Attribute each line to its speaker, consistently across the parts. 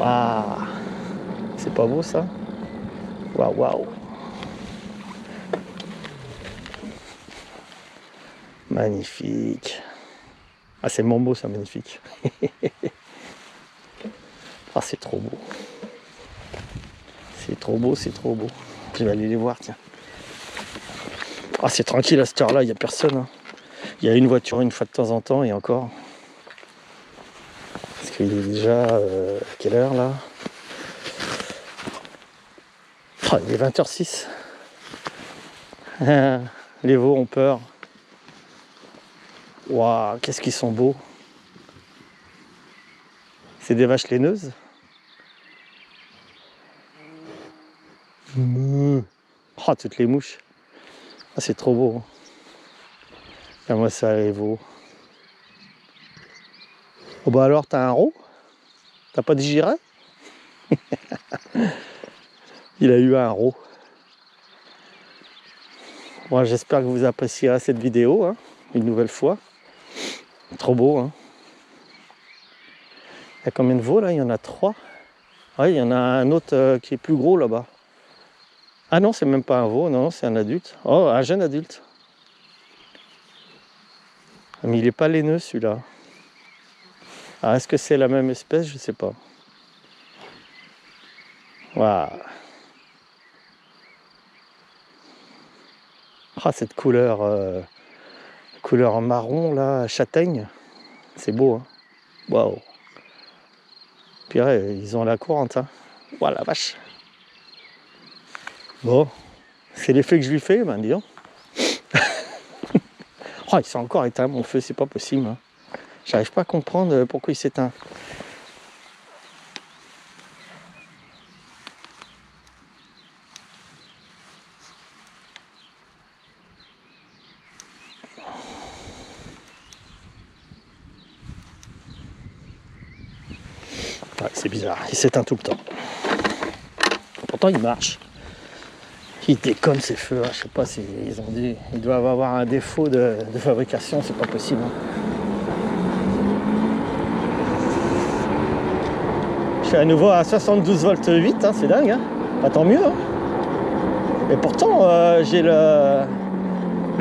Speaker 1: Waouh, c'est pas beau ça? Waouh, waouh. Magnifique. Ah, c'est mon mot ça, magnifique. Ah, c'est trop beau. C'est trop beau, c'est trop beau. Je vais aller les voir, tiens. Ah, c'est tranquille à cette heure-là, il n'y a personne. Hein. Il y a une voiture une fois de temps en temps et encore. Parce qu'il est déjà... quelle heure là? Oh, il est 20h06. Les veaux ont peur. Waouh, qu'est-ce qu'ils sont beaux. C'est des vaches laineuses. Oh, toutes les mouches. Ah, c'est trop beau. Ah, moi, ça, les veaux. Oh, bah alors, t'as un rot? T'as pas digéré? Il a eu un rot. Bon, j'espère que vous apprécierez cette vidéo, hein, une nouvelle fois. Trop beau, hein. Il y a combien de veaux là? Il y en a 3. Oui, il y en a un autre qui est plus gros là-bas. Ah non, c'est même pas un veau, non, c'est un adulte. Oh, un jeune adulte. Mais il est pas laineux celui-là. Ah, est-ce que c'est la même espèce? Je sais pas. Waouh. Ah, cette couleur marron là, châtaigne. C'est beau, hein. Waouh. Puis ouais, ils ont la courante, hein. Waouh la vache. Bon, c'est l'effet que je lui fais, ben dis donc. Oh, il s'est encore éteint mon feu, c'est pas possible. Hein. J'arrive pas à comprendre pourquoi il s'éteint. Ouais, c'est bizarre, il s'éteint tout le temps. Pourtant il marche. Il déconne ces feux, hein. Je sais pas si ils ont dit. Ils doivent avoir un défaut de fabrication, c'est pas possible. Hein. Je suis à nouveau à 72 volts 8, hein, c'est dingue. Hein. Bah, tant mieux. Hein. Et pourtant j'ai le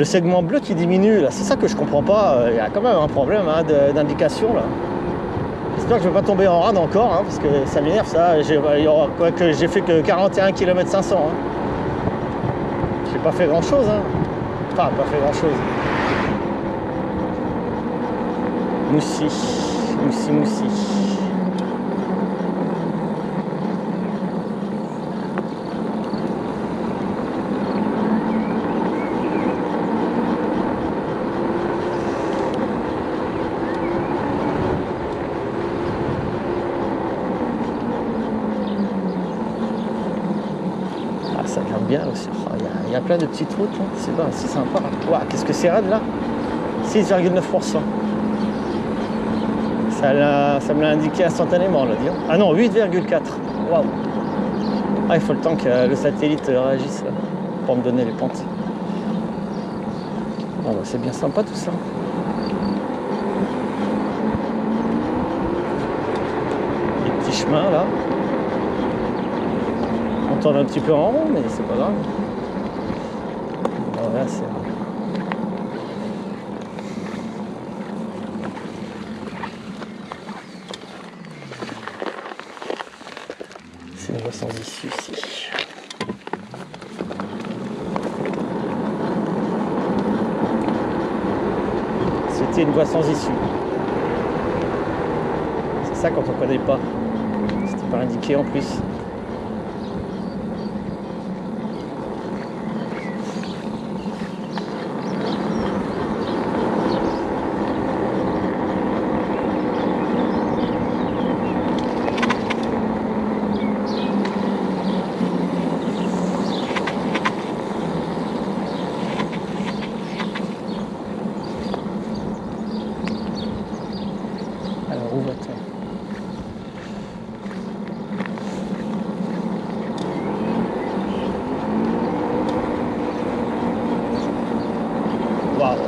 Speaker 1: segment bleu qui diminue là. C'est ça que je comprends pas. Il y a quand même un problème hein, d'indication là. J'espère que je vais pas tomber en rade encore, hein, parce que ça m'énerve ça. J'ai fait que 41 km 500. Hein. J'ai pas fait grand chose. Hein. Enfin, pas fait grand chose. Moussi. Ça vient bien aussi. Oh, il y a plein de petites routes, hein. C'est sympa. Wow, qu'est-ce que c'est raide là? 6,9%. Ça me l'a indiqué instantanément là, disons. Ah non, 8,4. Waouh. Ah, il faut le temps que le satellite réagisse là, pour me donner les pentes. Oh, bah, c'est bien sympa tout ça. Les petits chemins là. On tourne un petit peu en rond, mais c'est pas grave. Voilà, c'est une voie sans issue ici. C'était une voie sans issue. C'est ça quand on connaît pas. C'était pas indiqué en plus. Où va-t-on? Waouh!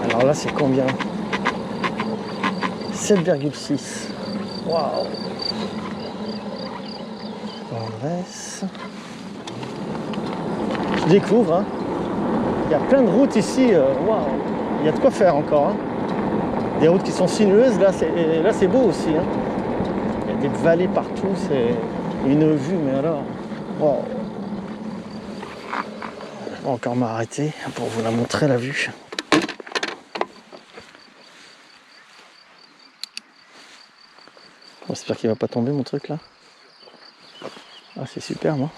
Speaker 1: Alors là, c'est combien? 7,6. Waouh! Grèce. Je découvre, hein. Il y a plein de routes ici, waouh, il y a de quoi faire encore, hein. Des routes qui sont sinueuses, là c'est beau aussi, hein. Il y a des vallées partout, c'est une vue, mais alors, waouh. Je vais encore m'arrêter pour vous la montrer, la vue. J'espère qu'il va pas tomber mon truc là. Ah, c'est super, moi.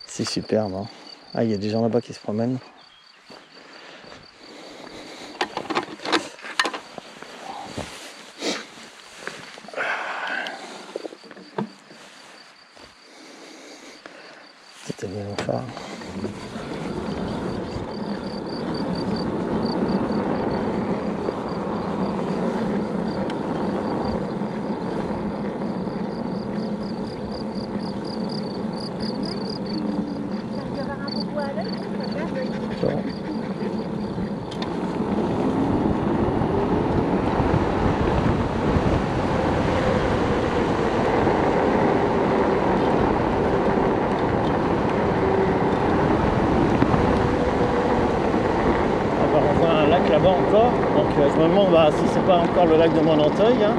Speaker 1: C'est superbe, hein. Ah, il y a des gens là-bas qui se promènent. C'était bien mon phare. Là-bas encore, donc je me demande si c'est pas encore le lac de Monanteuil, hein.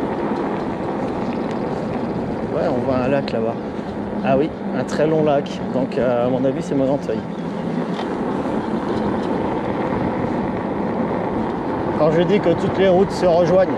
Speaker 1: Ouais, on voit un lac là-bas. Ah oui, un très long lac, donc à mon avis c'est Monanteuil. Quand je dis que toutes les routes se rejoignent.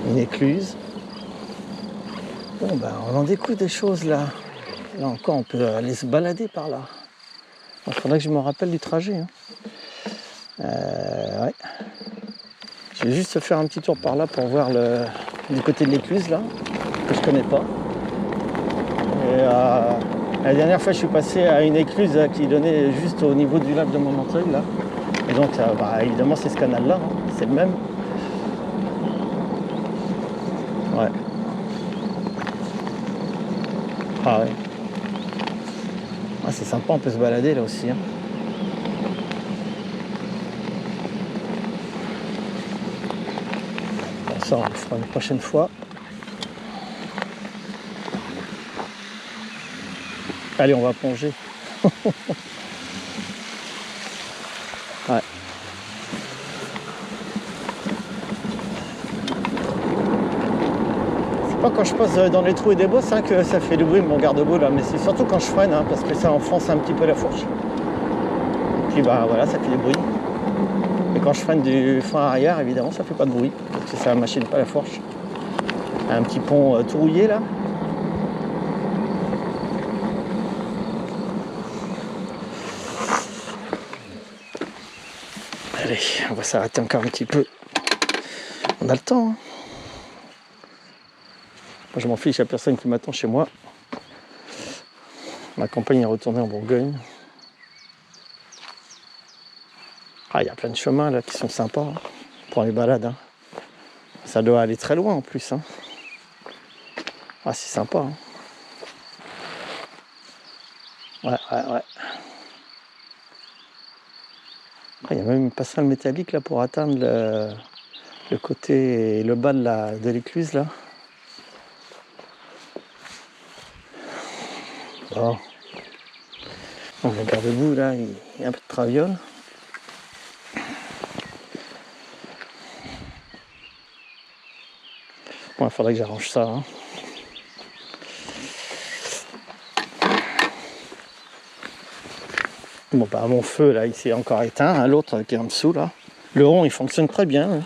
Speaker 1: Une écluse. Bon on en découvre des choses là. Là encore on peut aller se balader par là. Il faudrait que je me rappelle du trajet, hein. Ouais. Je vais juste faire un petit tour par là pour voir du côté de l'écluse là, que je connais pas. Et, la dernière fois je suis passé à une écluse qui donnait juste au niveau du lac de Monanteuil là. Et donc évidemment c'est ce canal là, hein. C'est le même. Ouais. Ah ouais. Ah, c'est sympa, on peut se balader là aussi, hein. Bon, ça on le fera une prochaine fois. Allez, on va plonger. Ouais. C'est pas quand je passe dans les trous et des bosses, hein, que ça fait du bruit mon garde-boue là, mais c'est surtout quand je freine, hein, parce que ça enfonce un petit peu la fourche. Et puis voilà, ça fait du bruit. Et quand je freine du frein arrière, évidemment, ça fait pas de bruit, parce que ça machine pas la fourche. Un petit pont tout rouillé là. Allez, on va s'arrêter encore un petit peu. On a le temps, hein. Moi, je m'en fiche, il n'y a personne qui m'attend chez moi. Ma compagne est retournée en Bourgogne. Ah, il y a plein de chemins là qui sont sympas, hein, pour les balades, hein. Ça doit aller très loin en plus, hein. Ah, c'est sympa, hein. Ouais. Ah, il y a même une passerelle métallique là pour atteindre le côté et le bas de l'écluse là. Bon. Donc, le garde-boue là, il y a un peu de traviole. Bon, il faudrait que j'arrange ça, hein. Bon, mon feu là, il s'est encore éteint, hein, l'autre qui est en dessous là. Le rond il fonctionne très bien, hein.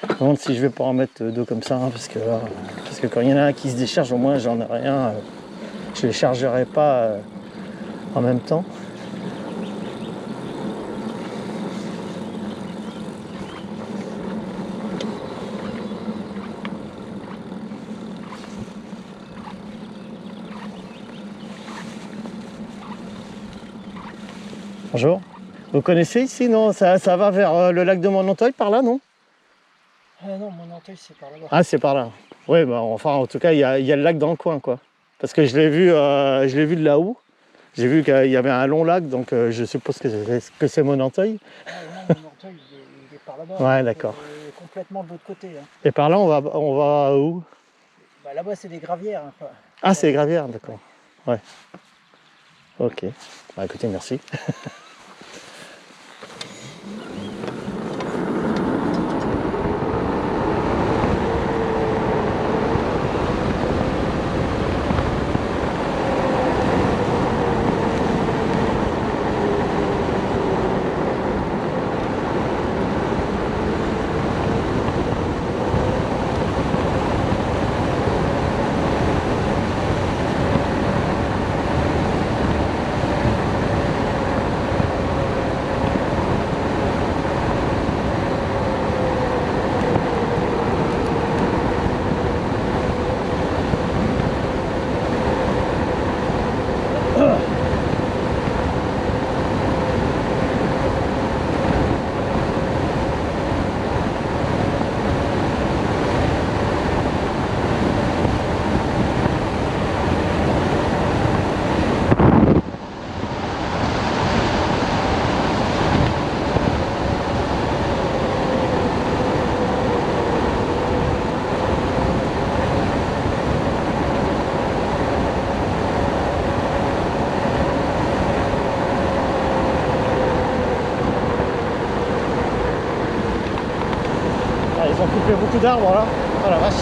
Speaker 1: Je me demande si je vais pas en mettre deux comme ça, hein, parce que quand il y en a un qui se décharge, au moins j'en ai rien. Je les chargerai pas en même temps. Bonjour. Vous connaissez ici, non? Ça va vers le lac de Monanteuil par là, non?
Speaker 2: Non, Monanteuil, c'est par là-bas.
Speaker 1: Ah, c'est par là. Oui, bah, enfin, en tout cas, il y a le lac dans le coin, quoi. Parce que je l'ai vu de là-haut. J'ai vu qu'il y avait un long lac, donc je suppose que c'est Monanteuil.
Speaker 2: Ah, non, Monanteuil, il est par là-bas.
Speaker 1: Ouais, d'accord.
Speaker 2: Complètement de l'autre côté. Hein.
Speaker 1: Et par là, on va où?
Speaker 2: Bah, là-bas, c'est des gravières. Hein, quoi.
Speaker 1: Ah, c'est les gravières, d'accord. Ouais. Ok. Bah écoutez, merci. Ah, ils ont coupé beaucoup d'arbres là. Oh la vache.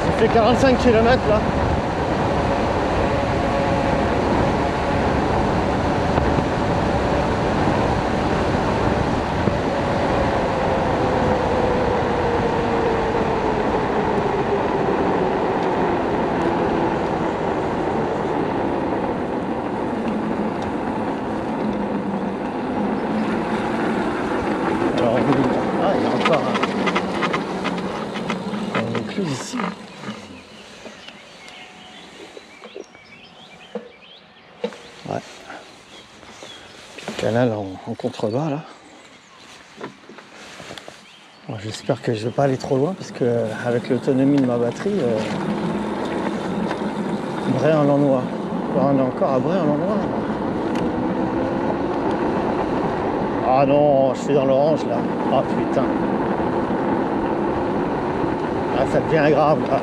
Speaker 1: J'ai fait 45 km là. Alors, ah, il y a encore un écluse ici. Ouais. Puis le canal en contrebas là. Alors, j'espère que je vais pas aller trop loin parce que avec l'autonomie de ma batterie, Bray-en-Lannoy. On est encore à Bray-en-Lannoy. Ah non, je suis dans l'orange là. Ah putain. Ah, ça devient grave là.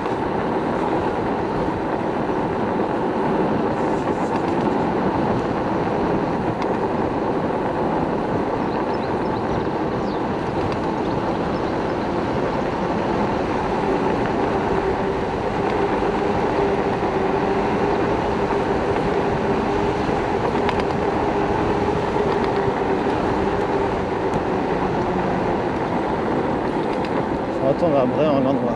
Speaker 1: Je retourne à Bray-en-Lannoy.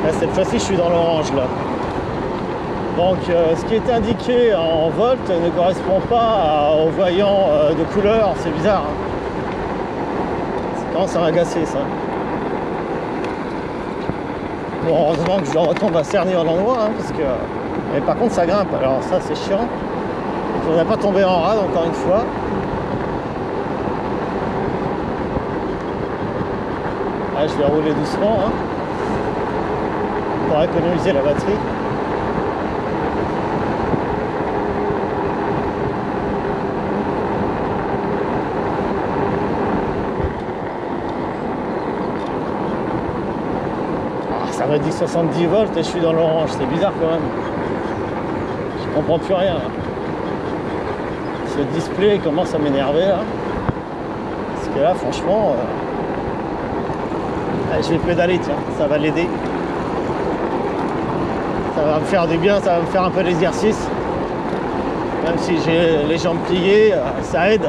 Speaker 1: Là, cette fois-ci, je suis dans l'orange là. Donc, ce qui est indiqué en volt ne correspond pas au voyant de couleur. C'est bizarre. Hein. Ça commence à m'agacer ça. Bon, heureusement que je retombe à Cerny-en-Lannoy, hein, parce que. Mais par contre, ça grimpe. Alors ça, c'est chiant. Je ne voudrais pas tomber en rade encore une fois. Là, je vais rouler doucement hein, pour économiser la batterie. me dit 70 volts et je suis dans l'orange, c'est bizarre quand même. Je comprends plus rien là. Ce display commence à m'énerver là. Parce que là franchement, allez, je vais pédaler, tiens, ça va l'aider. Ça va me faire du bien, ça va me faire un peu d'exercice. Même si j'ai les jambes pliées, ça aide.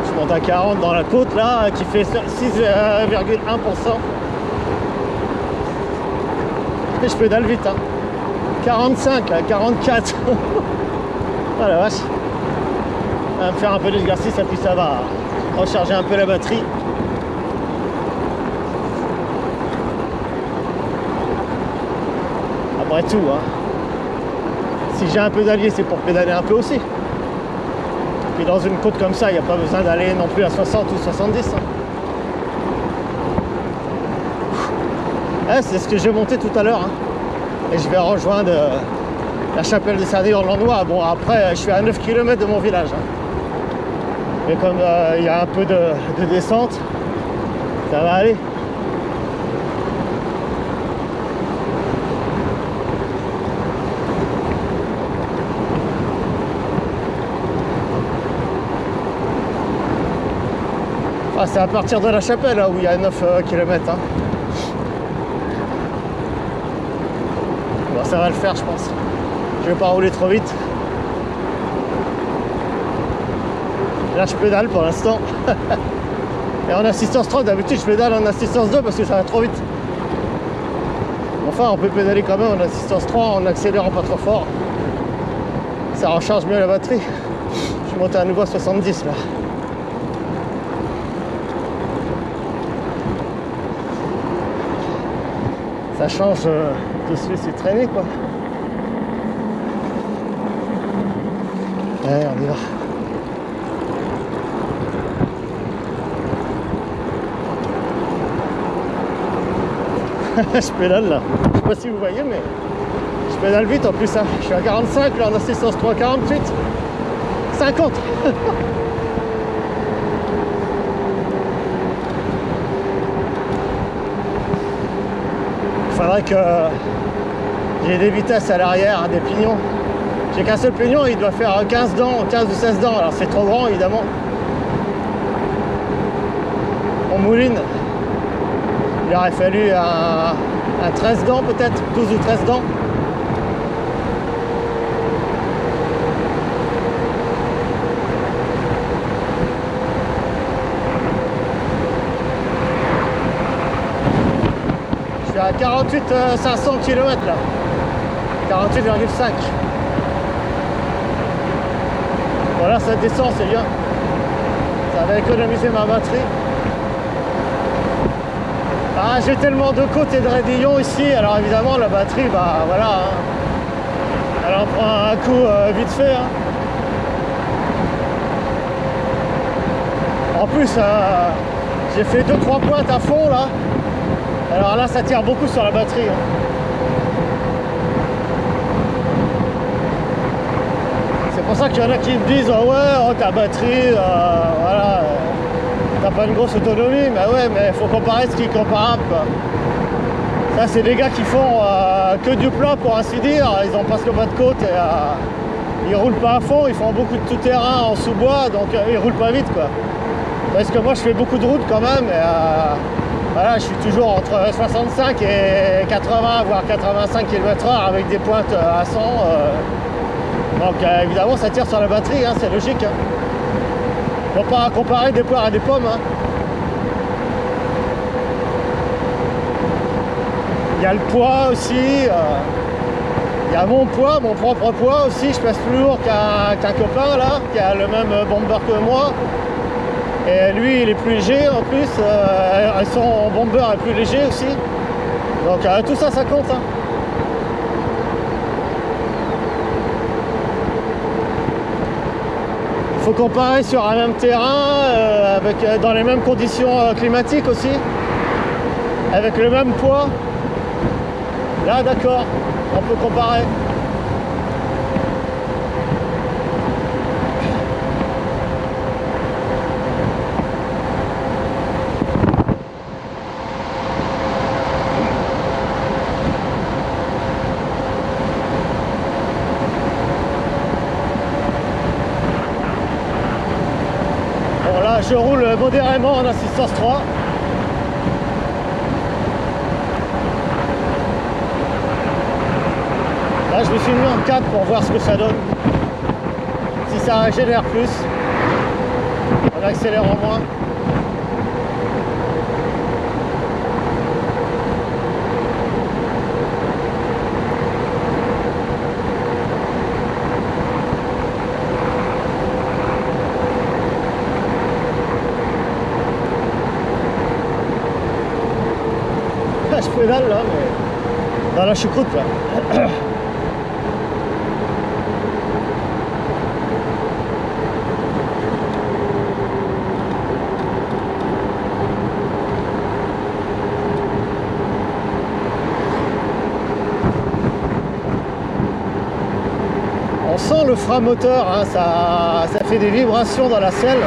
Speaker 1: Je monte à 40 dans la côte là, qui fait 6,1%. Et je pédale vite, hein. 45, là, 44. Oh la vache. Ça va me faire un peu d'exercice et puis ça va recharger un peu la batterie. Après tout, hein. Si j'ai un pédalier, c'est pour pédaler un peu aussi. Puis dans une côte comme ça, il n'y a pas besoin d'aller non plus à 60 ou 70. Hein. Ouais, c'est ce que j'ai monté tout à l'heure. Hein. Et je vais rejoindre la chapelle des Sardines en Landois. Bon, après, je suis à 9 km de mon village. Hein. Mais comme il y a un peu de descente, ça va aller. Ah, c'est à partir de la chapelle là, où il y a 9 km. Hein. Bon, ça va le faire, je pense. Je vais pas rouler trop vite. Là, je pédale pour l'instant. Et en assistance 3, d'habitude, je pédale en assistance 2 parce que ça va trop vite. Enfin, on peut pédaler quand même en assistance 3 en accélérant pas trop fort. Ça recharge mieux la batterie. Je suis monté à nouveau à 70 là. Ça change de se laisser traîner quoi. Allez, on y va. Je pédale là. Je sais pas si vous voyez mais je pédale vite en plus. Hein. Je suis à 45 là en assistance 3, 48, 50. Il faudrait que j'ai des vitesses à l'arrière, hein, des pignons. J'ai qu'un seul pignon, il doit faire 15 dents, 15 ou 16 dents. Alors c'est trop grand évidemment. On mouline. Il aurait fallu un 13 dents peut-être, 12 ou 13 dents. Je suis à 48 500 km là. 48,5. Voilà, ça descend, c'est bien. Ça va économiser ma batterie. Ah, j'ai tellement de côtes et de raidillons ici, alors évidemment la batterie, bah voilà, hein. Elle en prend un coup vite fait. Hein. En plus, j'ai fait 2-3 pointes à fond là. Alors là, ça tire beaucoup sur la batterie. Hein. C'est pour ça qu'il y en a qui me disent oh ouais, oh, ta batterie, voilà, t'as pas une grosse autonomie, mais ouais, mais il faut comparer ce qui est comparable. Quoi. Ça, c'est des gars qui font que du plat pour ainsi dire. Ils ont presque pas de côte et ils roulent pas à fond. Ils font beaucoup de tout-terrain en sous-bois, donc ils roulent pas vite, quoi. Parce que moi, je fais beaucoup de routes quand même. Et, voilà, je suis toujours entre 65 et 80, voire 85 km/h avec des pointes à 100. Donc évidemment, ça tire sur la batterie, hein, c'est logique. Hein. Faut pas comparer des poires à des pommes. Hein. Il y a le poids aussi. Il y a mon poids, mon propre poids aussi. Je pèse plus lourd qu'un copain là, qui a le même bomber que moi. Et lui, il est plus léger en plus. Son bomber est plus léger aussi. Donc tout ça, ça compte. Hein. Il faut comparer sur un même terrain, dans les mêmes conditions climatiques aussi, avec le même poids. Là, d'accord, on peut comparer. je roule modérément en assistance 3. Là, je me suis mis en 4 pour voir ce que ça donne. Si ça génère plus, en accélérant moins. Je pédale là, mais dans la choucroute là. On sent le frein moteur, hein, ça fait des vibrations dans la selle.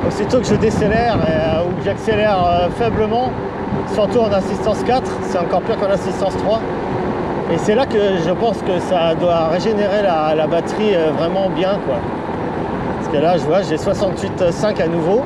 Speaker 1: Aussitôt que je décélère ou que j'accélère faiblement, surtout en assistance 4, c'est encore pire qu'en assistance 3. Et c'est là que je pense que ça doit régénérer la batterie vraiment bien, quoi. Parce que là, je vois, j'ai 68,5 à nouveau.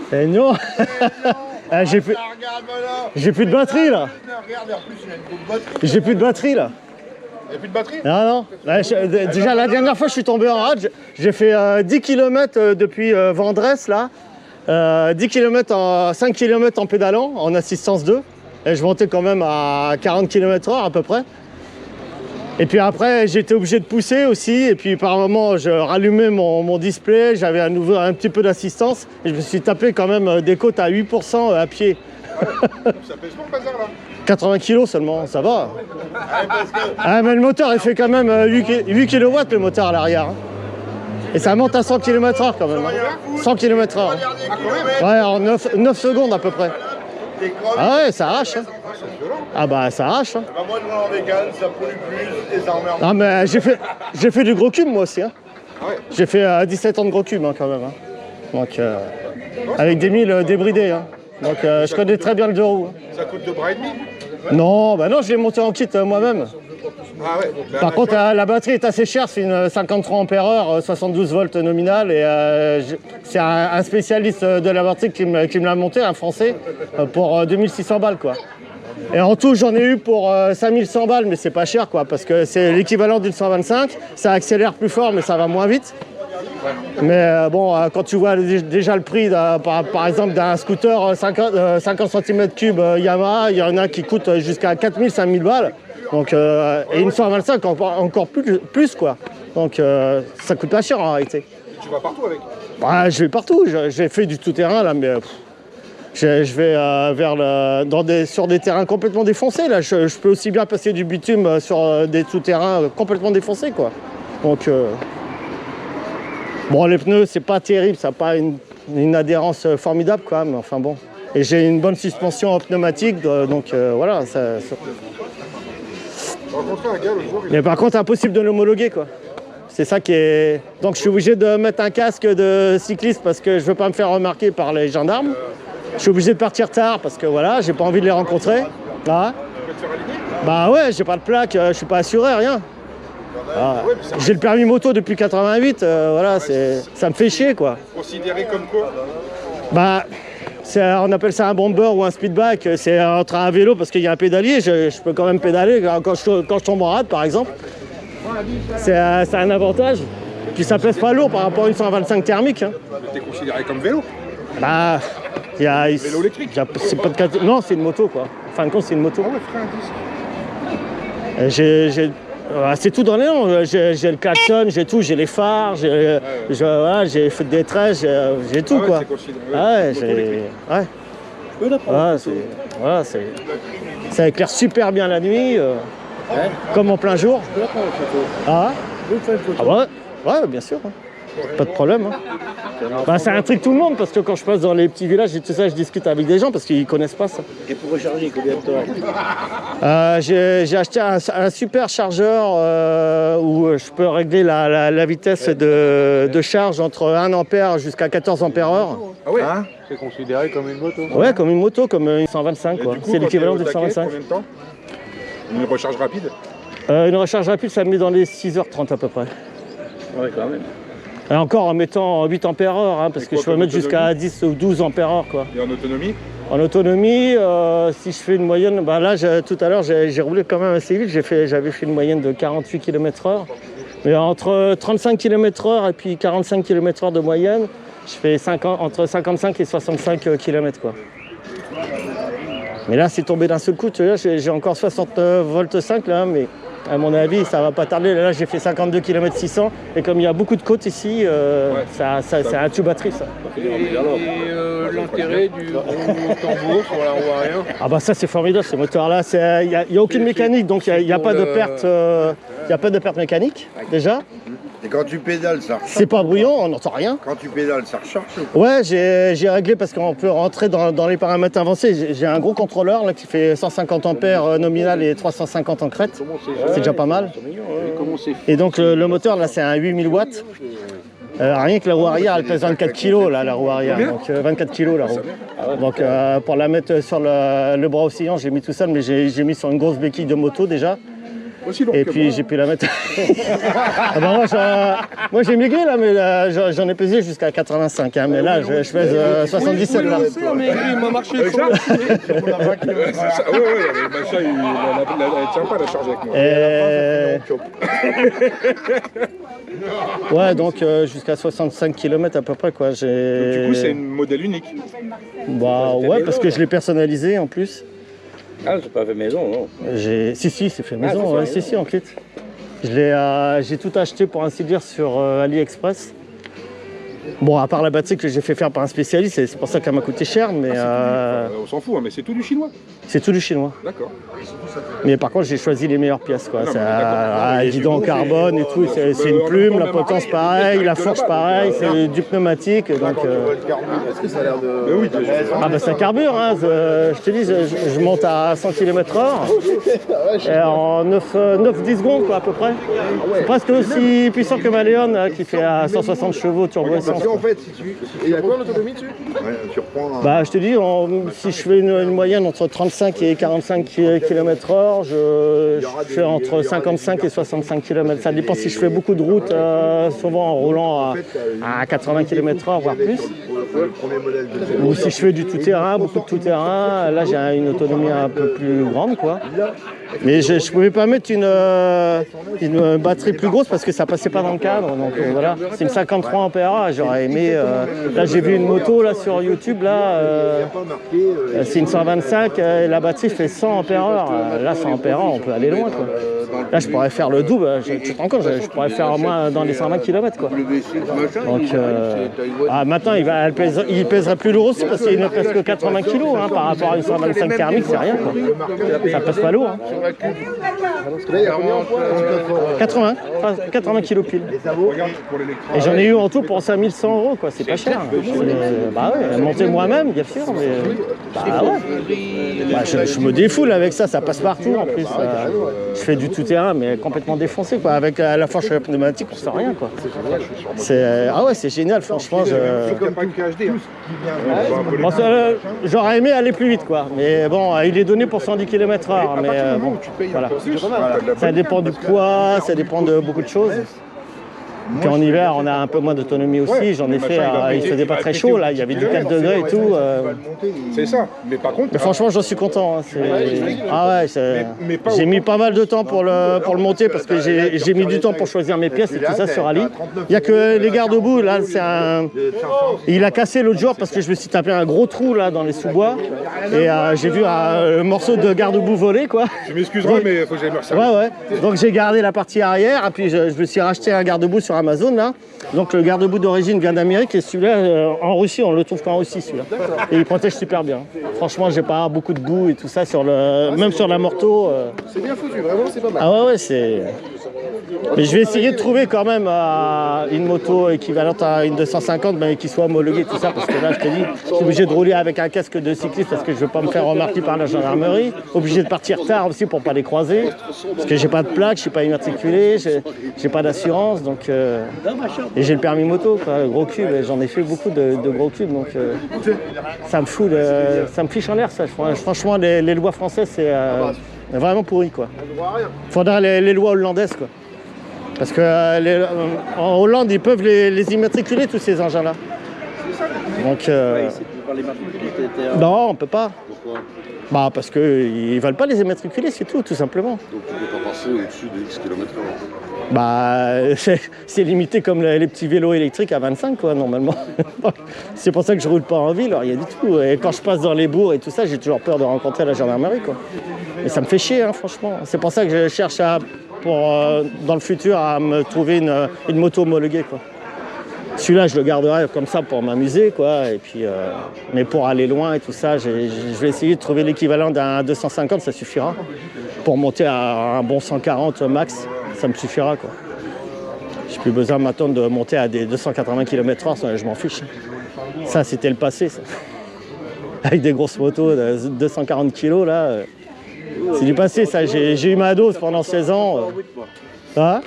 Speaker 1: Peignon. J'ai plus de batterie là. J'ai plus de batterie là.
Speaker 3: Il n'y a plus de batterie?
Speaker 1: Non, non. Là, déjà la dernière fois je suis tombé en rade, j'ai fait 10 km depuis Vendresse là. 10 km en 5 km en pédalant en assistance 2. Et je montais quand même à 40 km/h à peu près. Et puis après, j'étais obligé de pousser aussi. Et puis par moment, je rallumais mon display. J'avais à nouveau un petit peu d'assistance. Et je me suis tapé quand même des côtes à 8% à pied.
Speaker 3: Ouais, ça pèse pas le bazar là.
Speaker 1: 80 kg seulement, ça va.
Speaker 3: Ouais, parce que...
Speaker 1: Ah, mais le moteur, il fait quand même 8 kW le moteur à l'arrière. Hein. Et ça monte à 100 km/h quand même. Hein. 100 km/h. Ouais, en 9 secondes à peu près. Ah ouais, ça arrache. Hein. Ah bah ça arrache. Hein.
Speaker 3: Bah moi je roule en bécane, ça pollue plus, des emmerdes.
Speaker 1: Ah mais j'ai fait du gros cube moi aussi. Hein.
Speaker 3: Ah ouais.
Speaker 1: J'ai fait 17 ans de gros cube hein, quand même. Hein. Donc avec des milles débridés. Hein. Donc je connais très bien le deux roues. Hein.
Speaker 3: Ça coûte 2 bras et demi?
Speaker 1: Non, bah non, je l'ai monté en kit moi-même.
Speaker 3: Ah ouais. Bah,
Speaker 1: Par contre, la batterie est assez chère, c'est une 53 Ah, 72 volts nominale. Et c'est un spécialiste de la batterie qui me l'a monté, un Français, pour 2600 balles quoi. Et en tout, j'en ai eu pour 5100 balles, mais c'est pas cher quoi, parce que c'est l'équivalent d'une 125. Ça accélère plus fort, mais ça va moins vite. Mais bon, quand tu vois déjà le prix par exemple d'un scooter 50 cm3 Yamaha, il y en a qui coûtent jusqu'à 4000, 5000 balles. Donc, et une 125 encore plus quoi. Donc ça coûte pas cher en réalité.
Speaker 3: tu vas partout avec?
Speaker 1: Bah, je vais partout, j'ai fait du tout-terrain là, mais je vais sur des terrains complètement défoncés. Là. Je peux aussi bien passer du bitume sur des tout-terrains complètement défoncés quoi. Donc bon, les pneus, c'est pas terrible, ça n'a pas une adhérence formidable quoi, mais enfin bon. Et j'ai une bonne suspension en pneumatique, donc voilà.
Speaker 3: J'ai rencontré un gars le jour,
Speaker 1: Mais par contre, impossible de l'homologuer quoi. C'est ça qui est. Donc je suis obligé de mettre un casque de cycliste parce que je veux pas me faire remarquer par les gendarmes. Je suis obligé de partir tard parce que voilà, j'ai pas envie de les rencontrer. Ah.
Speaker 3: tu peux te faire aligner?
Speaker 1: Bah ouais, j'ai pas de plaque, je suis pas assuré, rien. Ah, j'ai le permis moto depuis 88, voilà, ça me fait chier quoi.
Speaker 3: Considéré comme quoi?
Speaker 1: Bah, on appelle ça un bomber ou un speedback, c'est entre un vélo parce qu'il y a un pédalier, je peux quand même pédaler quand je tombe en rade par exemple. C'est un avantage. Puis ça pèse pas lourd par rapport à une 125 thermique. Hein.
Speaker 3: T'es considéré comme vélo?
Speaker 1: Bah,
Speaker 3: vélo électrique?
Speaker 1: C'est pas de non, c'est une moto quoi. En fin de compte, c'est une moto.
Speaker 3: Ah ouais, frère, un disque.
Speaker 1: C'est tout dans les noms. J'ai le klaxon, j'ai tout, j'ai les phares, j'ai fait des traits, j'ai tout quoi. Ça éclaire super bien la nuit, comme en plein jour. Ah ouais, bien sûr. Hein. Pas de problème. Hein. Bah, ça intrigue tout le monde parce que quand je passe dans les petits villages et tout ça, je discute avec des gens parce qu'ils connaissent pas ça.
Speaker 4: Et pour recharger, combien de temps?
Speaker 1: J'ai acheté un super chargeur où je peux régler la vitesse de charge entre 1 ampère jusqu'à 14 ampères heure.
Speaker 3: Ah ouais,
Speaker 4: Hein? C'est considéré comme une moto?
Speaker 1: Ouais, comme une moto, comme une 125 quoi. C'est l'équivalent de 125.
Speaker 3: Combien de temps? Une recharge rapide?
Speaker 1: Une recharge rapide, ça me met dans les 6h30 à peu près.
Speaker 4: Ouais, quand même.
Speaker 1: Et encore en mettant 8 ampères heure, hein, parce que je peux mettre jusqu'à 10 ou 12 ampères heure quoi.
Speaker 3: Et en autonomie?
Speaker 1: En autonomie, si je fais une moyenne, bah là tout à l'heure j'ai roulé quand même assez vite, j'avais fait une moyenne de 48 km/h. Mais entre 35 km/h et puis 45 km/h de moyenne, je fais entre 55 et 65 km quoi. Mais là c'est tombé d'un seul coup, tu vois, j'ai encore 60 volts 5 là, mais à mon avis ça va pas tarder. Là j'ai fait 52 km 600 et comme il y a beaucoup de côtes ici, c'est un tube batterie ça.
Speaker 4: Et l'intérêt du gros tambour sur la roue arrière?
Speaker 1: Ah bah ça c'est formidable ce moteur là, il n'y a aucune mécanique donc il n'y a pas de perte, il y a pas de perte mécanique déjà.
Speaker 5: Et quand tu pédales, ça recharge?
Speaker 1: C'est pas bruyant, on n'entend rien.
Speaker 5: Quand tu pédales, ça recharge ou pas?
Speaker 1: Ouais, j'ai réglé parce qu'on peut rentrer dans les paramètres avancés. J'ai un gros contrôleur là qui fait 150 ampères nominal et 350 en crête. C'est déjà pas mal. Et donc le moteur là c'est un 8000 watts. Rien que la roue arrière elle pèse 24 kg là, la roue arrière. Donc 24 kg la roue. Donc pour la mettre sur le bras oscillant, j'ai mis tout seul, mais j'ai mis sur une grosse béquille de moto déjà. Et puis j'ai pu la mettre. Ah bah moi j'ai maigri là, mais j'en ai pesé jusqu'à 85. Hein, mais là je pèse 77 là.
Speaker 4: Il m'a marché le
Speaker 3: Ouais, mais ça, elle tient pas la charge avec moi.
Speaker 1: Ouais, donc jusqu'à 65 km à peu près quoi.
Speaker 3: Donc, du coup, c'est une modèle unique.
Speaker 1: Bah ouais, parce que je l'ai personnalisé en plus.
Speaker 4: Ah, c'est pas fait maison, non?
Speaker 1: Si, c'est fait maison, si, en kit. J'ai tout acheté pour ainsi dire sur AliExpress. Bon, à part la batterie que j'ai fait faire par un spécialiste, c'est pour ça qu'elle m'a coûté cher, mais
Speaker 3: On s'en fout, hein, mais c'est tout du chinois.
Speaker 1: c'est tout du chinois.
Speaker 3: D'accord.
Speaker 1: Mais par contre, j'ai choisi les meilleures pièces, quoi.
Speaker 3: Ah non,
Speaker 1: C'est
Speaker 3: mais d'accord.
Speaker 1: un guidon en carbone et tout, c'est une plume, la potence pareil, la fourche pareil, c'est du pneumatique, donc...
Speaker 5: Est-ce que ça a l'air de...
Speaker 3: Mais oui,
Speaker 1: Ah bah ça carbure, hein. Je te dis, je monte à 100 km/h et en 9-10 secondes quoi à peu près. C'est presque aussi puissant que ma Léon qui fait à 160 chevaux turbo essence.
Speaker 5: Parce qu'en fait, si tu... Et il y a quoi l'autonomie dessus? Ouais, tu reprends...
Speaker 1: Bah je te dis, si je fais une moyenne entre 35 et 45 km/h, je fais entre 55 et 65 km. Ça dépend si je fais beaucoup de routes, souvent en roulant à 80 km/h voire plus.
Speaker 5: Le premier modèle de...
Speaker 1: Ou si je fais du tout-terrain, beaucoup de tout-terrain, là j'ai une autonomie un peu plus grande quoi. Mais je ne pouvais pas mettre une batterie plus grosse parce que ça passait pas dans le cadre. Donc voilà, c'est une 53 ampères. J'aurais aimé. Là j'ai vu une moto là sur YouTube là. C'est une 125 et la batterie fait 100 ampères. Là 100 ampères, on peut aller loin quoi. Là je pourrais faire le double. Tu te rends compte, je pourrais faire au moins dans les 120 km quoi. Donc maintenant il pèserait plus lourd aussi parce qu'il ne pèse que 80 kg hein, par rapport à une 125 thermique, c'est rien quoi. Ça pèse pas lourd. Hein. 80 kg pile. Et j'en ai eu en tout pour 5 2100 € quoi, c'est pas cher. Bah ouais, monter moi-même, bien sûr, mais bah ouais. Bah, je me défoule avec ça, ça passe partout en plus. Je fais du tout-terrain, mais complètement défoncé quoi. Avec à la fois je suis pneumatique, on sent rien quoi. Ah ouais, c'est génial, franchement. Bon, j'aurais aimé aller plus vite quoi, mais bon, il est donné pour 110 km/h. Mais bon, voilà. Ça dépend du poids, ça dépend de beaucoup de choses. Puis en hiver, on a un peu moins d'autonomie aussi. J'en ai fait, il faisait pas très chaud là, il y avait du 4 degrés et tout.
Speaker 3: C'est ça. Mais par contre,
Speaker 1: mais franchement, j'en suis content. Hein. Ah ouais, j'ai mis pas mal de temps pour le monter parce que j'ai mis du temps pour choisir mes pièces et tout ça sur Ali. Il n'y a que les garde-boue là, il a cassé l'autre jour parce que je me suis tapé un gros trou là dans les sous-bois et j'ai vu un morceau de garde-boue voler quoi.
Speaker 3: Tu m'excuseras, mais il faut que j'aille me resservir.
Speaker 1: Ouais. Donc j'ai gardé la partie arrière et puis je me suis racheté un garde-boue sur Amazon là. Donc le garde-boue d'origine vient d'Amérique et celui-là en Russie, on le trouve qu'en Russie celui-là. Et il protège super bien. Franchement, j'ai pas beaucoup de boue et tout ça même sur la Morteau.
Speaker 5: C'est bien foutu, vraiment, c'est pas mal.
Speaker 1: Ah ouais, c'est. Mais je vais essayer de trouver quand même une moto équivalente à une 250, mais qui soit homologuée, tout ça, parce que là, je te dis, je suis obligé de rouler avec un casque de cycliste parce que je ne veux pas me faire remarquer par la gendarmerie. Obligé de partir tard aussi pour ne pas les croiser, parce que j'ai pas de plaque, je ne suis pas immatriculé, j'ai pas d'assurance, donc et j'ai le permis moto, quoi, le gros cube. J'en ai fait beaucoup de gros cubes, donc ça me fout, ça me fiche en l'air, ça. Franchement, les lois françaises, c'est vraiment pourri, quoi. Faudrait les lois hollandaises, quoi. Parce que en Hollande, ils peuvent les immatriculer, tous ces engins-là. Donc, non, on peut pas.
Speaker 5: Pourquoi?
Speaker 1: Bah, parce qu'ils veulent pas les immatriculer, c'est tout simplement.
Speaker 5: Donc tu ne peux pas passer au-dessus de X km/h.
Speaker 1: Bah, c'est limité comme les petits vélos électriques à 25, quoi, normalement. C'est pour ça que je roule pas en ville, rien du tout. Et quand je passe dans les bourgs et tout ça, j'ai toujours peur de rencontrer la gendarmerie, quoi. Et ça me fait chier, hein, franchement. C'est pour ça que je cherche dans le futur à me trouver une moto homologuée, quoi. Celui-là, je le garderai comme ça pour m'amuser, quoi. Et puis, mais pour aller loin et tout ça, je vais essayer de trouver l'équivalent d'un 250, ça suffira. Pour monter à un bon 140 max, ça me suffira, quoi. J'ai plus besoin maintenant de monter à des 280 km/h, je m'en fiche. Ça, c'était le passé, ça. Avec des grosses motos de 240 kg, là. C'est du passé, ça. J'ai eu ma dose pendant 16 ans. Ah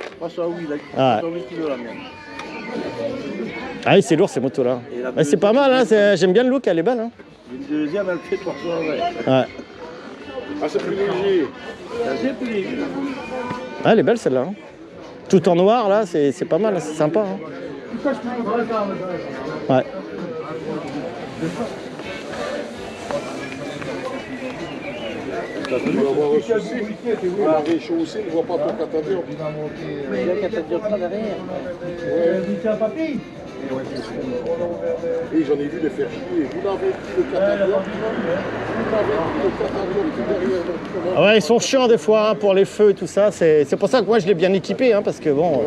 Speaker 1: oui, c'est lourd ces motos-là. C'est pas mal, hein. J'aime bien le look, elle est belle. Hein.
Speaker 6: Une deuxième, elle fait 300 euros.
Speaker 1: Ouais.
Speaker 5: Ah, c'est plus léger.
Speaker 6: C'est plus léger.
Speaker 1: Ah, elle est belle celle-là. Hein. Tout en noir, là, c'est pas mal, c'est sympa. Hein. Ouais.
Speaker 5: Tu vas avoir un souci. La réchaussée ne voit pas ton catadion.
Speaker 2: Mais il a qu'à dire pas derrière.
Speaker 5: Et j'en ai vu les faire chier. Vous l'avez pris le catadion. Vous l'avez pris le catadion qui est derrière.
Speaker 1: Ah ouais, ils sont chiants des fois hein, pour les feux et tout ça. C'est pour ça que moi je l'ai bien équipé, hein, parce que bon.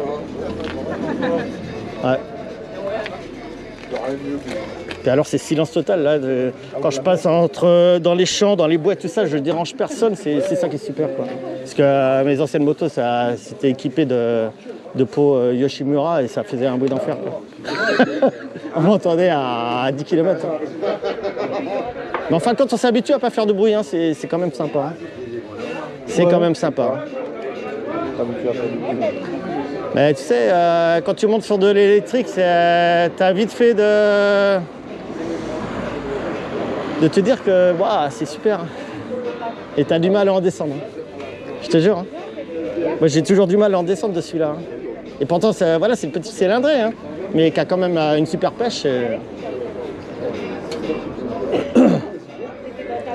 Speaker 1: Ouais. Et alors c'est silence total là. Quand je passe dans les champs, dans les bois, tout ça, je dérange personne. C'est ça qui est super, quoi. Parce que mes anciennes motos, c'était équipé de pots Yoshimura et ça faisait un bruit d'enfer, quoi. On m'entendait à 10 km. Mais enfin, quand on s'habitue à pas faire de bruit, hein, c'est quand même sympa. Hein. C'est quand même sympa. Hein. Mais tu sais, quand tu montes sur de l'électrique, t'as vite fait de te dire que wow, c'est super. Et t'as du mal à en descendre. Je te jure. Hein. Moi, j'ai toujours du mal à en descendre de celui-là. Hein. Et pourtant, voilà, c'est le petit cylindré, hein, mais qui a quand même une super pêche.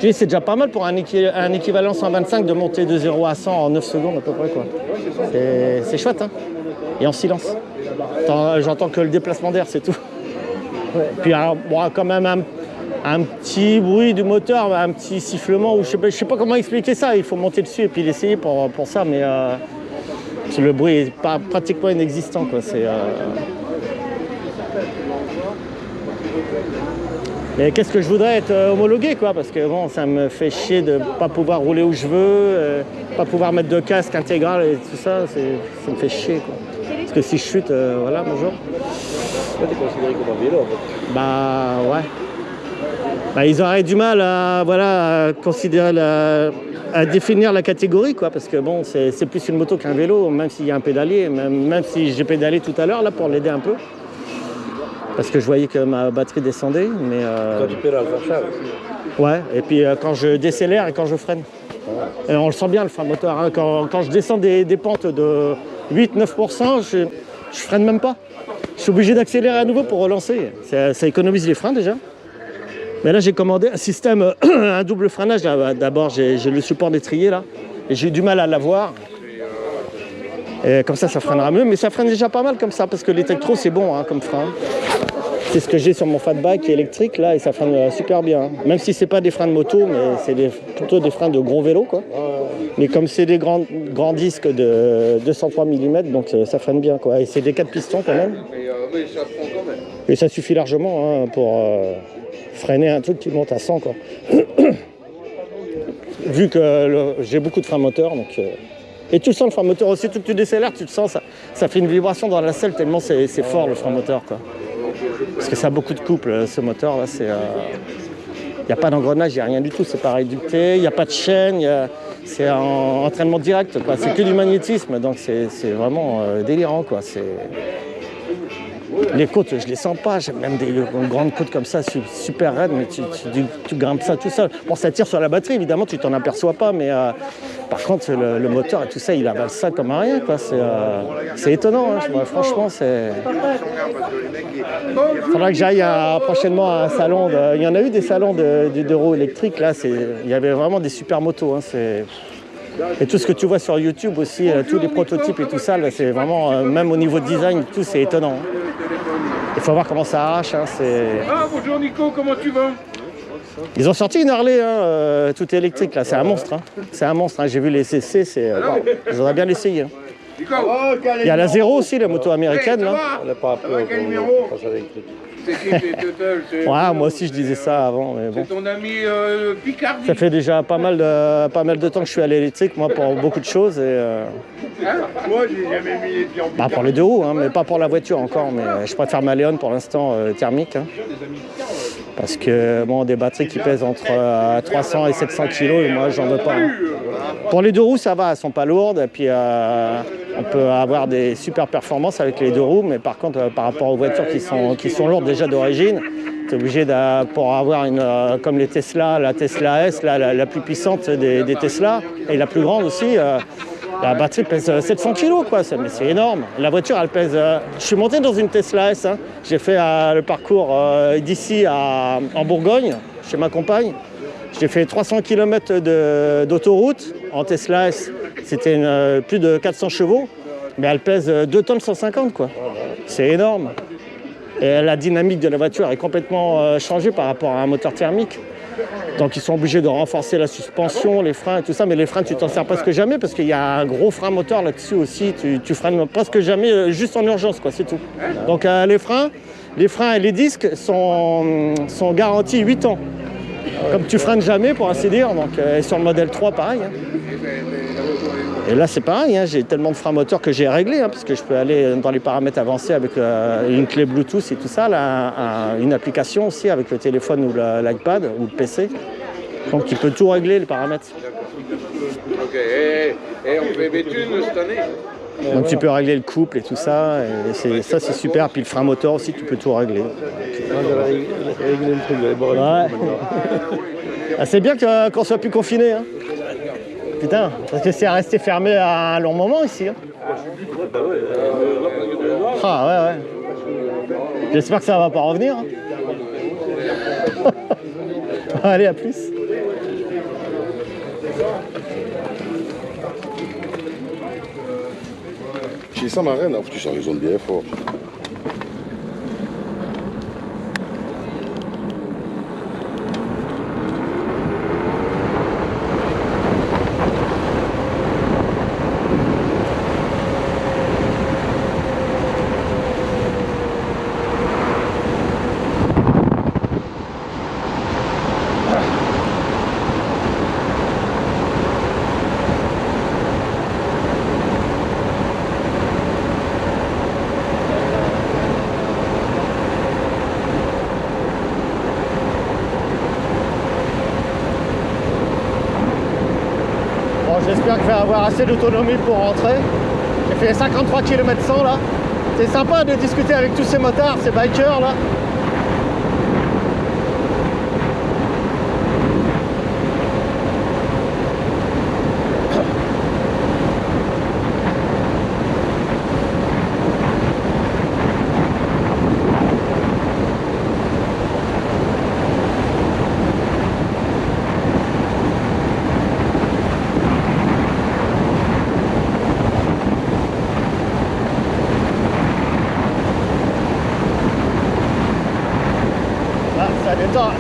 Speaker 1: C'est déjà pas mal pour un équivalent 125 de monter de 0 à 100 en 9 secondes à peu près, quoi. C'est chouette, hein. Et en silence. J'entends que le déplacement d'air, c'est tout. Puis bon, quand même un petit bruit du moteur, un petit sifflement, ou je sais pas comment expliquer ça. Il faut monter dessus et puis l'essayer pour ça, mais le bruit est pratiquement inexistant, quoi. Mais qu'est-ce que je voudrais être homologué, quoi, parce que bon, ça me fait chier de pas pouvoir rouler où je veux, pas pouvoir mettre de casque intégral et tout ça, ça me fait chier, quoi. Parce que si je chute, voilà, bonjour.
Speaker 6: t'es considéré comme un vélo en fait.
Speaker 1: Bah ouais. Bah, ils auraient du mal à, voilà, à considérer à définir la catégorie, quoi, parce que bon, c'est plus une moto qu'un vélo, même s'il y a un pédalier, même si j'ai pédalé tout à l'heure là pour l'aider un peu. Parce que je voyais que ma batterie descendait, mais...
Speaker 6: Quand tu pédales, ça charge.
Speaker 1: Ouais, et puis quand je décélère et quand je freine. Et on le sent bien le frein moteur, hein. Quand je descends des pentes de 8-9%, je freine même pas. Je suis obligé d'accélérer à nouveau pour relancer. Ça économise les freins déjà. Mais là j'ai commandé un système, un double freinage. D'abord j'ai le support d'étrier là, et j'ai eu du mal à l'avoir. Et comme ça freinera mieux, mais ça freine déjà pas mal comme ça, parce que l'électro c'est bon hein, comme frein. C'est ce que j'ai sur mon fat bike électrique là, et ça freine super bien. Hein. Même si c'est pas des freins de moto, mais c'est plutôt des freins de gros vélo quoi. Mais comme c'est des grands disques de 203 mm, donc ça freine bien quoi. Et c'est des 4 pistons quand même. Et ça suffit largement hein, pour freiner un truc qui monte à 100 quoi. Vu que j'ai beaucoup de freins moteurs, donc... Et tu le sens le frein moteur aussi, tout que tu décélères, tu le sens, ça fait une vibration dans la selle tellement c'est fort le frein moteur quoi. Parce que ça a beaucoup de couple ce moteur là, il n'y a pas d'engrenage, il n'y a rien du tout, c'est pas réducté, il n'y a pas de chaîne, c'est en entraînement direct quoi, c'est que du magnétisme, donc c'est vraiment délirant quoi. Les côtes, je les sens pas, j'ai même des grandes côtes comme ça, super raides, mais tu grimpes ça tout seul. Bon, ça tire sur la batterie, évidemment, tu t'en aperçois pas, mais par contre, le moteur et tout ça, il avale ça comme un rien, quoi. C'est étonnant, hein. Franchement, c'est... Il faudra que j'aille prochainement à un salon, il y en a eu des salons de roues électriques, là, il y avait vraiment des super motos, hein. Et tout ce que tu vois sur YouTube aussi, tous les prototypes et tout ça, c'est vraiment, même au niveau de design, tout c'est étonnant. Hein. Il faut voir comment ça arrache. Hein,
Speaker 4: Ah bonjour Nico, comment tu vas?
Speaker 1: Ils ont sorti une Harley, hein, tout électrique, là, c'est un monstre. Hein. C'est un monstre, hein. J'ai vu les CC, wow. Je voudrais bien l'essayer. Hein. Il y a la Zéro aussi, la moto américaine. Là.
Speaker 6: On n'a pas appris au passage électrique.
Speaker 1: Ouais, moi aussi je disais ça avant, mais bon.
Speaker 4: C'est ton ami Picardie.
Speaker 1: Ça fait déjà pas mal de temps que je suis à l'électrique, moi, pour beaucoup de choses. Et,
Speaker 5: Moi, j'ai jamais mis les pieds en
Speaker 1: bah, pour les deux roues, hein, mais pas pour la voiture encore. Mais je préfère ma Léon pour l'instant thermique. Hein, parce que bon, des batteries qui pèsent entre 300 et 700 kg, moi j'en veux pas. Hein. Pour les deux roues, ça va, elles sont pas lourdes. Et puis on peut avoir des super performances avec les deux roues, mais par contre, par rapport aux voitures qui sont lourdes déjà d'origine, tu es obligé pour avoir comme les Tesla, la Tesla S, la plus puissante des Tesla, et la plus grande aussi. La batterie pèse 700 kg, quoi. Mais c'est énorme. La voiture, elle pèse... Je suis monté dans une Tesla S. Hein. J'ai fait le parcours d'ici en Bourgogne, chez ma compagne. J'ai fait 300 km d'autoroute en Tesla S. C'était plus de 400 chevaux, mais elle pèse 2 tonnes 150, quoi. C'est énorme. Et la dynamique de la voiture est complètement changée par rapport à un moteur thermique. Donc ils sont obligés de renforcer la suspension, les freins et tout ça, mais les freins tu t'en sers presque jamais parce qu'il y a un gros frein moteur là-dessus aussi, tu freines presque jamais, juste en urgence quoi, c'est tout. Donc les freins et les disques sont garantis 8 ans. Comme tu freines jamais pour ainsi dire, donc sur le modèle 3 pareil. Hein. Et là c'est pareil, hein, j'ai tellement de freins moteurs que j'ai réglé, hein, parce que je peux aller dans les paramètres avancés avec une clé Bluetooth et tout ça, là, une application aussi avec le téléphone ou l'iPad ou le PC. Donc tu peux tout régler les paramètres.
Speaker 4: Ok, et on fait Béthune cette année.
Speaker 1: Donc tu peux régler le couple et tout ça, et ça c'est super. Puis le frein moteur aussi, tu peux tout régler. Ouais. Ah, c'est bien qu'on soit plus confiné. Hein. Putain, parce que c'est resté fermé à un long moment ici. Hein. Ah ouais. J'espère que ça va pas revenir. Hein. Allez, à plus.
Speaker 5: Chez ça, ma reine, tu sens raison bien fort.
Speaker 1: Bon, j'espère que je vais avoir assez d'autonomie pour rentrer. J'ai fait 53 km/100 là. C'est sympa de discuter avec tous ces motards, ces bikers là.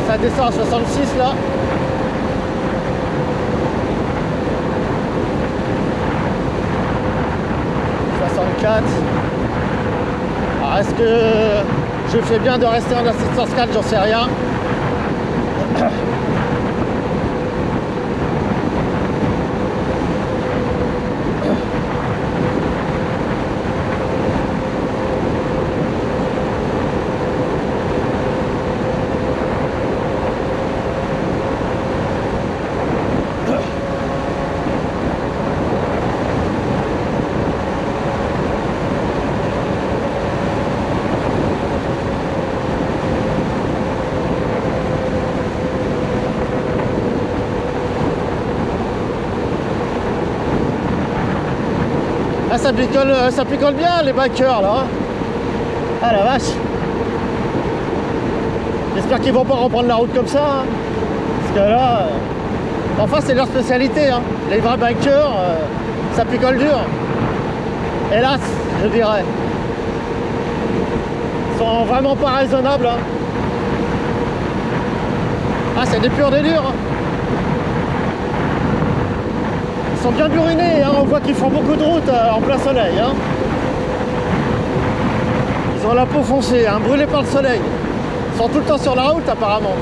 Speaker 1: Ça descend à 66 là. Alors est-ce que je fais bien de rester en assistance 4? J'en sais rien. Ah, ça picole bien les bikers là. Ah la vache. J'espère qu'ils vont pas reprendre la route comme ça. Hein. Parce que là, enfin c'est leur spécialité. Hein. Les vrais bikers, ça picole dur. Hélas, je dirais. Ils sont vraiment pas raisonnables. Hein. Ah, c'est des purs délires. Hein. Ils sont bien burinés, hein. On voit qu'ils font beaucoup de route en plein soleil. Hein. Ils ont la peau foncée, hein, brûlés par le soleil. Ils sont tout le temps sur la route apparemment.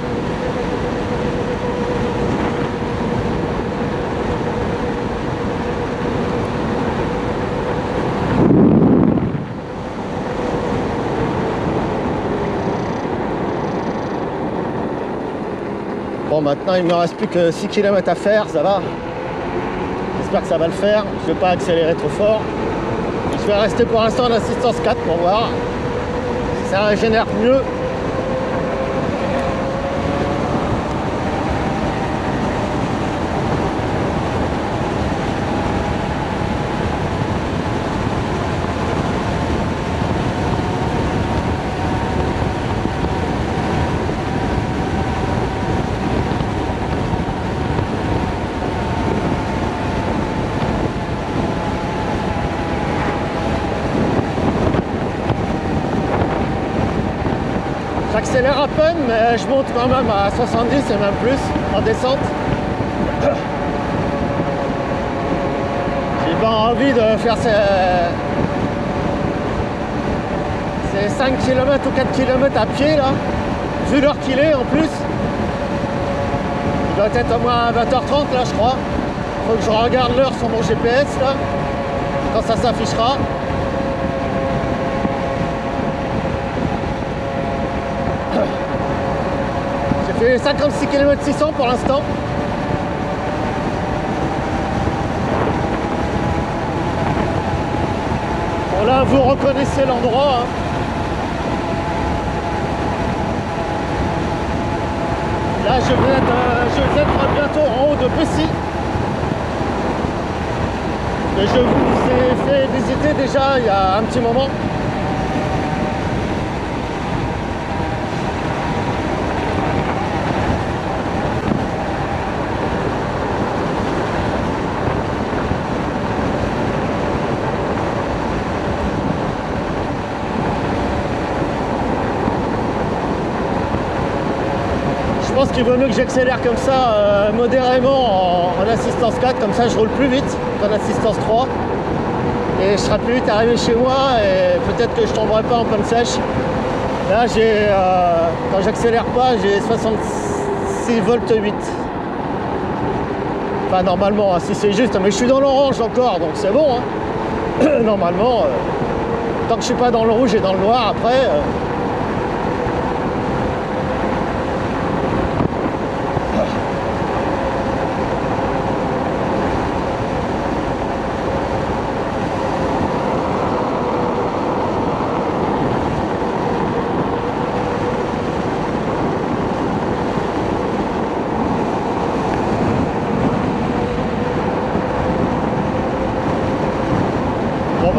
Speaker 1: Bon, maintenant il me reste plus que 6 km à faire, ça va. J'espère que ça va le faire. Je ne vais pas accélérer trop fort. Je vais rester pour l'instant en assistance 4 pour voir si ça régénère mieux. J'accélère à peine, mais je monte quand même à 70 et même plus en descente. J'ai pas envie de faire ces 5 km ou 4 km à pied là, vu l'heure qu'il est en plus. Il doit être au moins 20h30 là je crois. Faut que je regarde l'heure sur mon GPS là, quand ça s'affichera. J'ai fait 56 km 600 pour l'instant. Bon là vous reconnaissez l'endroit. Hein. Là je vais être bientôt en haut de Bessy. Et je vous ai fait visiter déjà il y a un petit moment. Je pense qu'il vaut mieux que j'accélère comme ça modérément en assistance 4, comme ça je roule plus vite qu'en assistance 3 et je serai plus vite arrivé chez moi et peut-être que je tomberai pas en panne sèche. Là j'ai quand j'accélère pas j'ai 66 volts 8. Enfin normalement si c'est juste, mais je suis dans l'orange encore donc c'est bon hein. Normalement tant que je suis pas dans le rouge et dans le noir après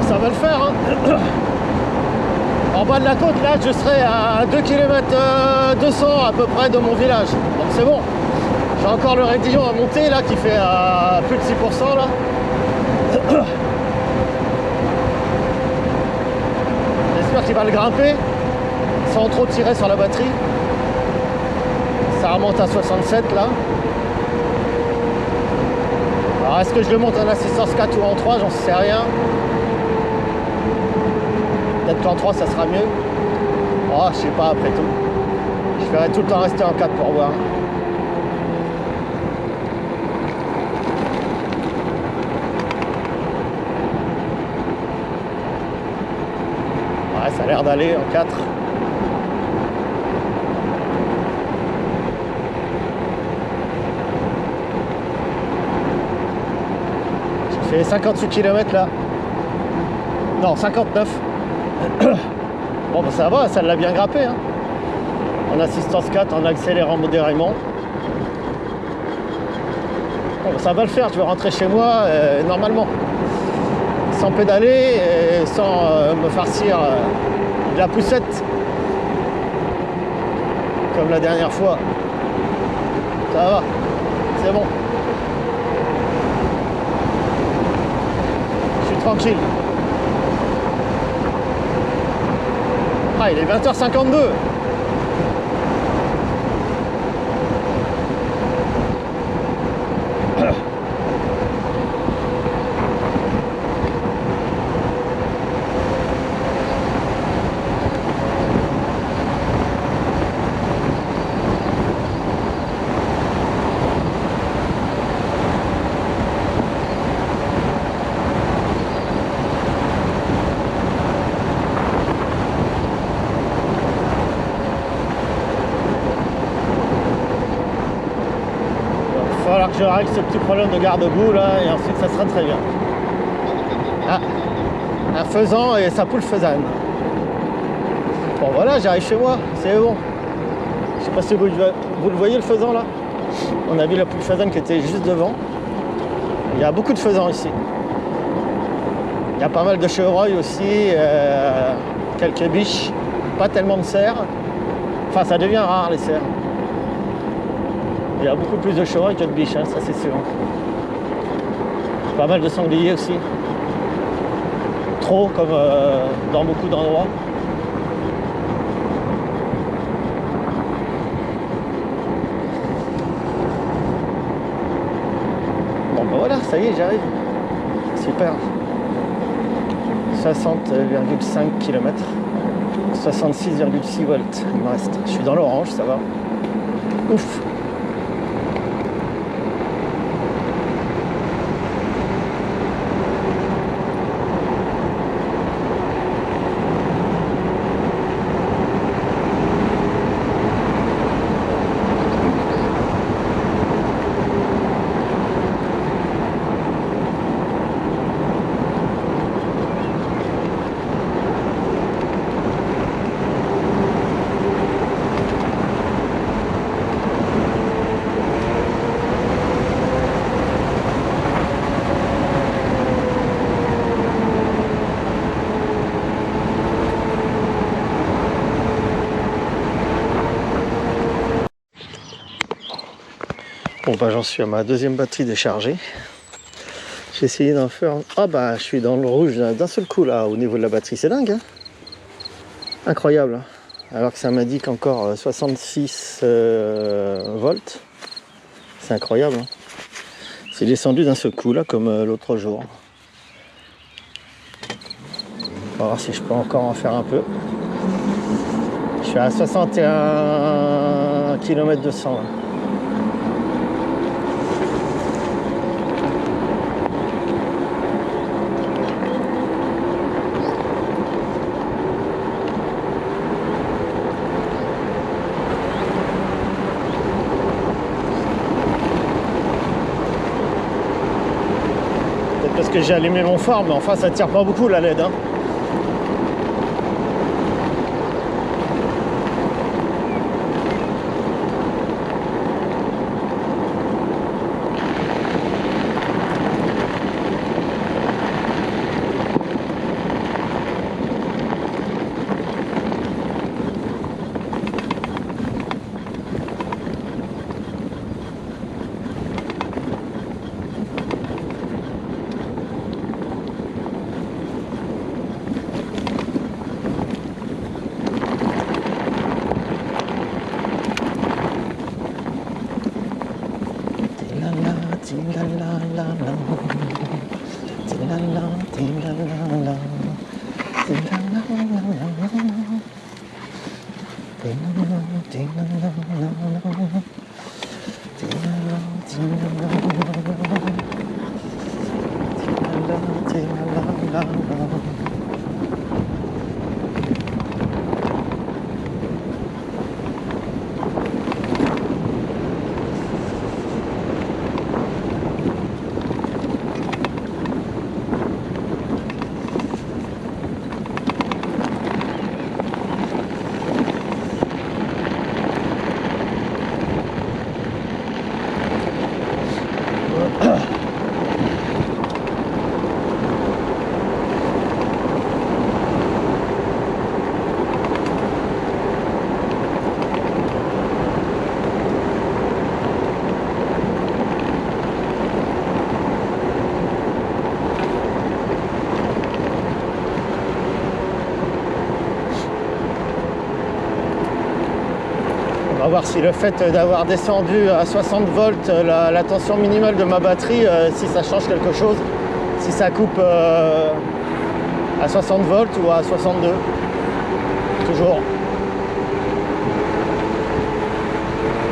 Speaker 1: ça va le faire. Hein. En bas de la côte, là, je serai à 2 km 200 à peu près de mon village. Donc c'est bon. J'ai encore le raidillon à monter, là, qui fait plus de 6%, là. J'espère qu'il va le grimper sans trop tirer sur la batterie. Ça remonte à 67, là. Alors, est-ce que je le monte en assistance 4 ou en 3? J'en sais rien. Peut-être qu'en 3 ça sera mieux. Oh, je sais pas après tout. Je ferai tout le temps rester en 4 pour voir. Ouais, ça a l'air d'aller en 4. J'ai fait 58 km là. Non, 59. Bon, bah ça va, ça l'a bien grappé. Hein. En assistance 4, en accélérant modérément. Bon, bah ça va le faire, je vais rentrer chez moi normalement. Sans pédaler et sans me farcir de la poussette. Comme la dernière fois. Ça va, c'est bon. Je suis tranquille. Ah, il est 20h52. Il va falloir que je règle ce petit problème de garde-boue là et ensuite ça sera très bien. Ah, un faisan et sa poule faisane. Bon voilà, j'arrive chez moi, c'est bon. Je sais pas si vous le voyez le faisan là. On a vu la poule faisane qui était juste devant. Il y a beaucoup de faisans ici. Il y a pas mal de chevreuils aussi, quelques biches, pas tellement de cerfs. Enfin ça devient rare les cerfs. Il y a beaucoup plus de chevreuils que de biches, hein, ça c'est sûr. Pas mal de sangliers aussi. Trop, comme dans beaucoup d'endroits. Bon ben voilà, ça y est, j'arrive. Super. 60,5 km. 66,6 volts, il me reste. Je suis dans l'orange, ça va. Ouf. Bon bah j'en suis à ma deuxième batterie déchargée. J'ai essayé d'en faire... Ah bah je suis dans le rouge d'un seul coup là au niveau de la batterie, c'est dingue hein. Incroyable hein. Alors que ça m'indique encore 66 volts. C'est incroyable hein. C'est descendu d'un seul coup là comme l'autre jour. On va voir si je peux encore en faire un peu. Je suis à 61 km 200 là. Parce que j'ai allumé mon phare, mais enfin ça tire pas beaucoup la LED hein. On va voir si le fait d'avoir descendu à 60 volts la tension minimale de ma batterie, si ça change quelque chose, si ça coupe à 60 volts ou à 62. Toujours.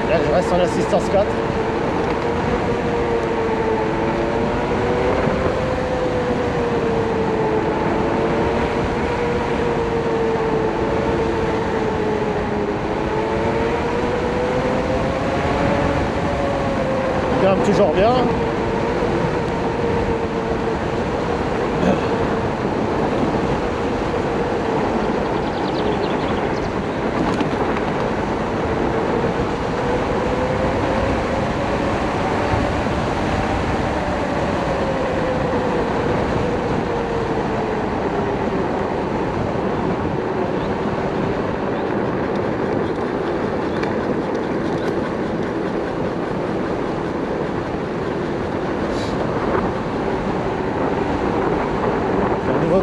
Speaker 1: Là, je reste en assistance 4. Toujours bien.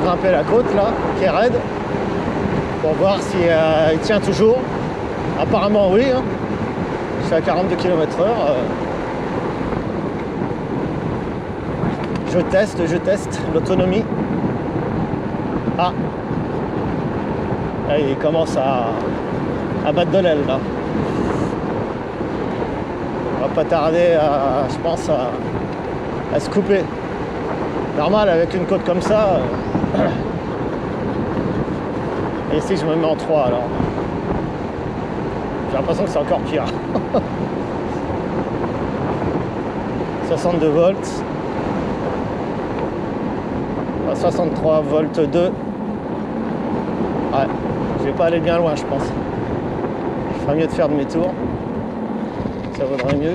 Speaker 1: Grimper la côte là, qui est raide, pour voir si il tient toujours. Apparemment oui, hein. Je suis à 42 km/h. Je teste l'autonomie. Ah, là, il commence à battre de l'aile là. On va pas tarder je pense à se couper. Normal avec une côte comme ça. Et ici je me mets en 3 alors. J'ai l'impression que c'est encore pire. 62 volts. 63 volts 2. Ouais, je vais pas aller bien loin je pense. Je ferais mieux de faire demi-tour. Ça vaudrait mieux.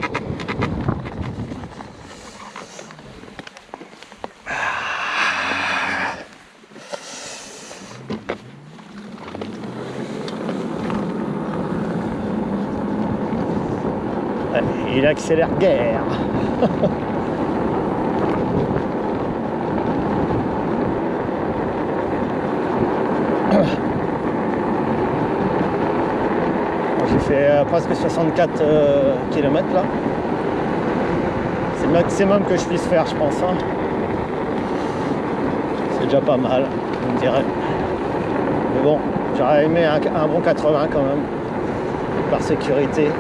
Speaker 1: Il accélère guère. J'ai fait presque 64 km là. C'est le maximum que je puisse faire, je pense. Hein. C'est déjà pas mal, je me dirais. Mais bon, j'aurais aimé un bon 80 quand même, par sécurité.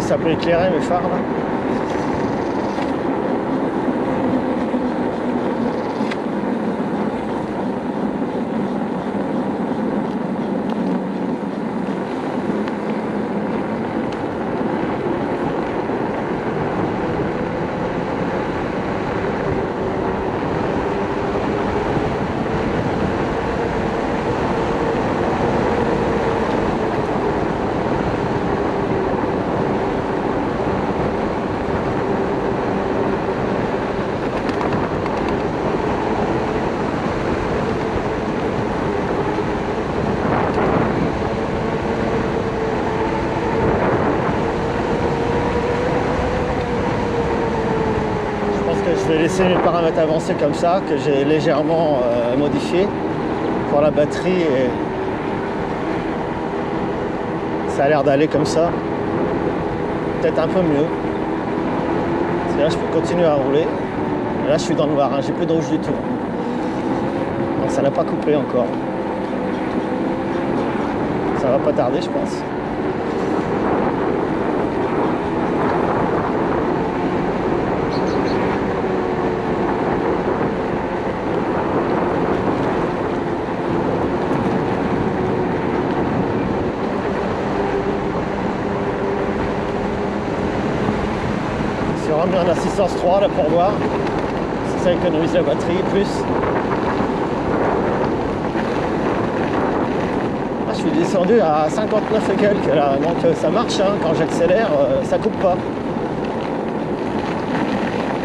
Speaker 1: Ça peut éclairer mes phares là. vais laisser mes paramètres avancés comme ça, que j'ai légèrement modifié pour la batterie. Et ça a l'air d'aller comme ça. Peut-être un peu mieux. Parce que là, je peux continuer à rouler. Et là, je suis dans le noir, hein. J'ai plus de rouge du tout. Donc ça n'a pas coupé encore. Ça va pas tarder, je pense. Si on remet en assistance 3 là pour voir si ça économise la batterie plus. Je suis descendu à 59 et quelques là, donc ça marche, hein. Quand j'accélère, ça coupe pas.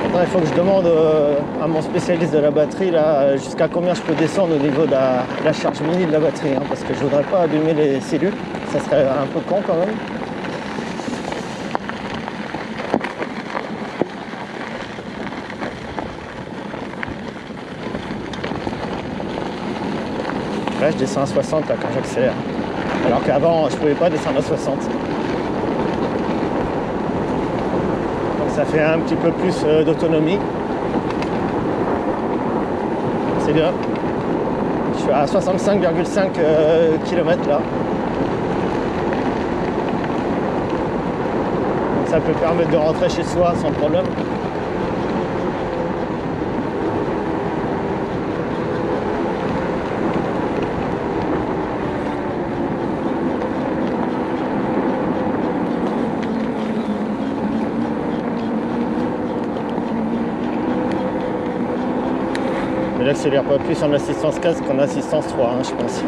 Speaker 1: Maintenant il faut que je demande à mon spécialiste de la batterie là jusqu'à combien je peux descendre au niveau de la charge mini de la batterie, hein, parce que je voudrais pas abîmer les cellules, ça serait un peu con quand même. Là je descends à 60 là, quand j'accélère. Alors qu'avant je pouvais pas descendre à 60. Donc ça fait un petit peu plus d'autonomie. C'est bien. Je suis à 65,5 km là. Donc ça peut permettre de rentrer chez soi sans problème. Il accélère pas plus en assistance 4 qu'en assistance 3, hein, je pense.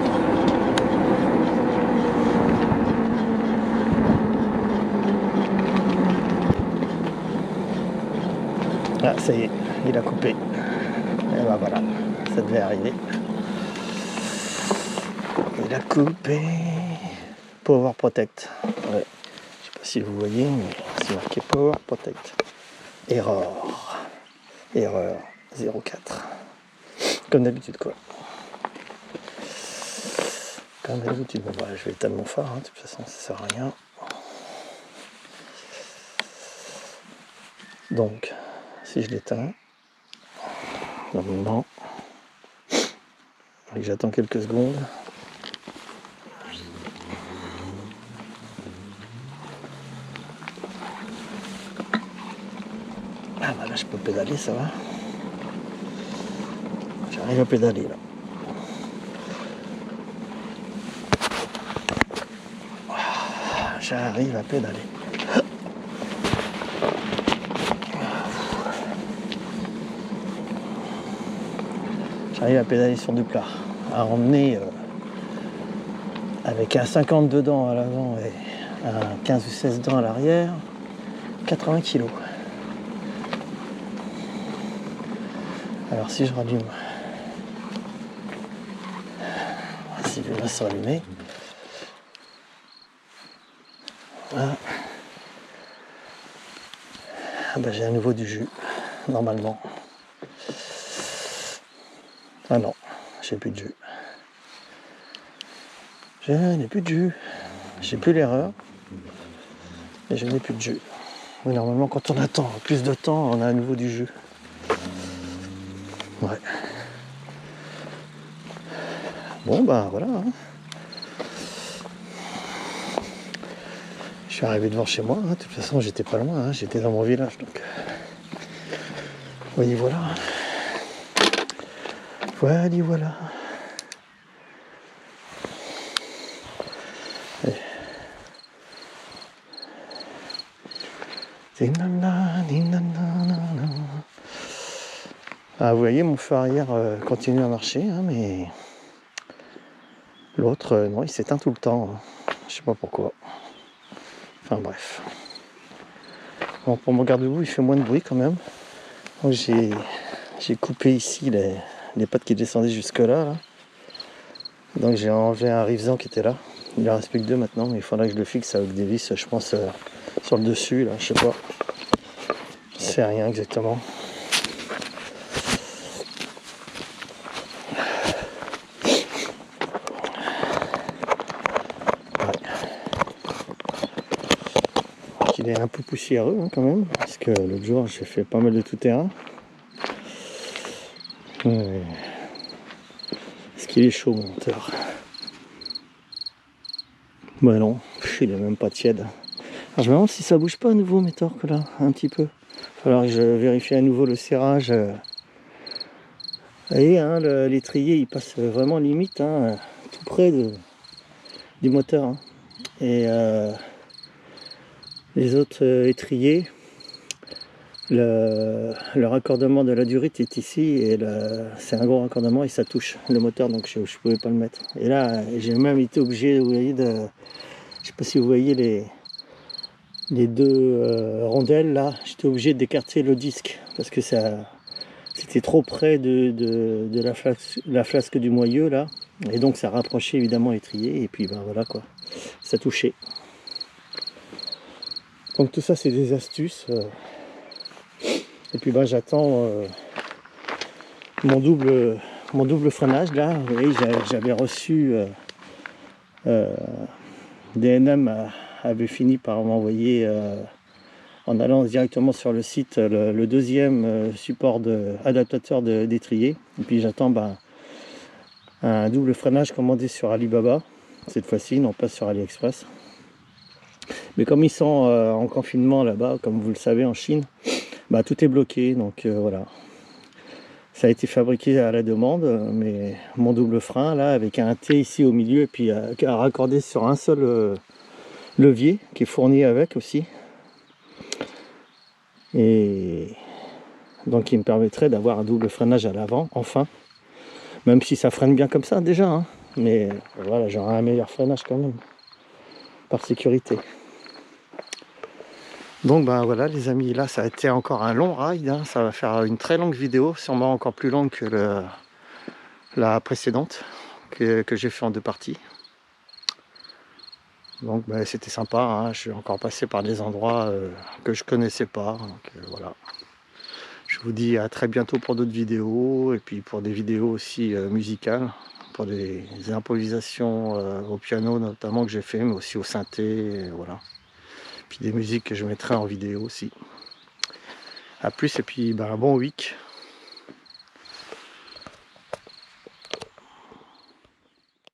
Speaker 1: Ah, ça y est, il a coupé. Et ben voilà, ça devait arriver. Il a coupé. Power Protect. Ouais. Je sais pas si vous voyez, mais c'est marqué Power Protect. Erreur. Erreur 04. Comme d'habitude quoi. Comme d'habitude. Bon, bah, je vais éteindre mon phare, hein. De toute façon ça sert à rien. Donc, si je l'éteins, normalement, et que j'attends quelques secondes. Ah bah là je peux pédaler, ça va. J'arrive à pédaler là. J'arrive à pédaler. J'arrive à pédaler sur du plat. À emmener avec un 50 dedans à l'avant et un 15 ou 16 dedans à l'arrière, 80 kg. Alors si je rallume, si je laisse rallumer, voilà. Ah ben, j'ai à nouveau du jus, normalement. Ah non, j'ai plus de jus. Je n'ai plus de jus. J'ai plus l'erreur. Et je n'ai plus de jus. Mais normalement, quand on attend plus de temps, on a à nouveau du jus. Ouais. Bon, ben voilà. Hein. Je suis arrivé devant chez moi. Hein. De toute façon, j'étais pas loin. Hein. J'étais dans mon village. Donc, voyez, voilà. Voilà. Ah, vous voyez, mon feu arrière continue à marcher, hein, mais l'autre, non, il s'éteint tout le temps. Hein. Je sais pas pourquoi. Enfin bref. Bon, pour mon garde-boue, il fait moins de bruit quand même. Donc, j'ai coupé ici les pattes qui descendaient jusque là. Donc j'ai enlevé un rivesan qui était là. Il en reste plus que deux maintenant, mais il faudra que je le fixe avec des vis, je pense, sur le dessus, là, je sais pas. C'est rien exactement. qu'il est un peu poussiéreux hein, quand même, parce que l'autre jour j'ai fait pas mal de tout terrain. Est-ce qu'il est chaud mon moteur? Bah non, il est même pas tiède. Alors je me demande si ça bouge pas à nouveau mes torques là, un petit peu. Il va falloir que je vérifie à nouveau le serrage. Vous voyez, hein, l'étrier il passe vraiment limite, hein, tout près du moteur. Hein. Et les autres étriers, le raccordement de la durite est ici et c'est un gros raccordement et ça touche le moteur, donc je ne pouvais pas le mettre. Et là j'ai même été obligé, vous voyez, je sais pas si vous voyez les deux rondelles là, j'étais obligé d'écarter le disque parce que c'était trop près de la flasque du moyeu là, et donc ça rapprochait évidemment l'étrier et puis ben voilà quoi, ça touchait. Donc tout ça c'est des astuces. Et puis ben j'attends mon double freinage là. Vous voyez, j'avais reçu DNM avait fini par m'envoyer en allant directement sur le site le deuxième support adaptateur d'étrier. Et puis j'attends un double freinage commandé sur Alibaba cette fois-ci, non pas sur AliExpress. Mais comme ils sont en confinement là-bas, comme vous le savez en Chine, tout est bloqué, donc voilà. Ça a été fabriqué à la demande, mais mon double frein là, avec un T ici au milieu, et puis à raccorder sur un seul levier qui est fourni avec aussi. Et donc il me permettrait d'avoir un double freinage à l'avant, enfin. Même si ça freine bien comme ça déjà, hein. Mais voilà, j'aurai un meilleur freinage quand même, par sécurité. Donc voilà les amis, là ça a été encore un long ride, hein. Ça va faire une très longue vidéo, sûrement encore plus longue que la précédente que j'ai fait en 2 parties. Donc c'était sympa, hein. Je suis encore passé par des endroits que je connaissais pas, donc voilà. Je vous dis à très bientôt pour d'autres vidéos, et puis pour des vidéos aussi musicales, pour des improvisations au piano notamment que j'ai fait, mais aussi au synthé, voilà. Puis des musiques que je mettrai en vidéo aussi. A plus, et puis bon week.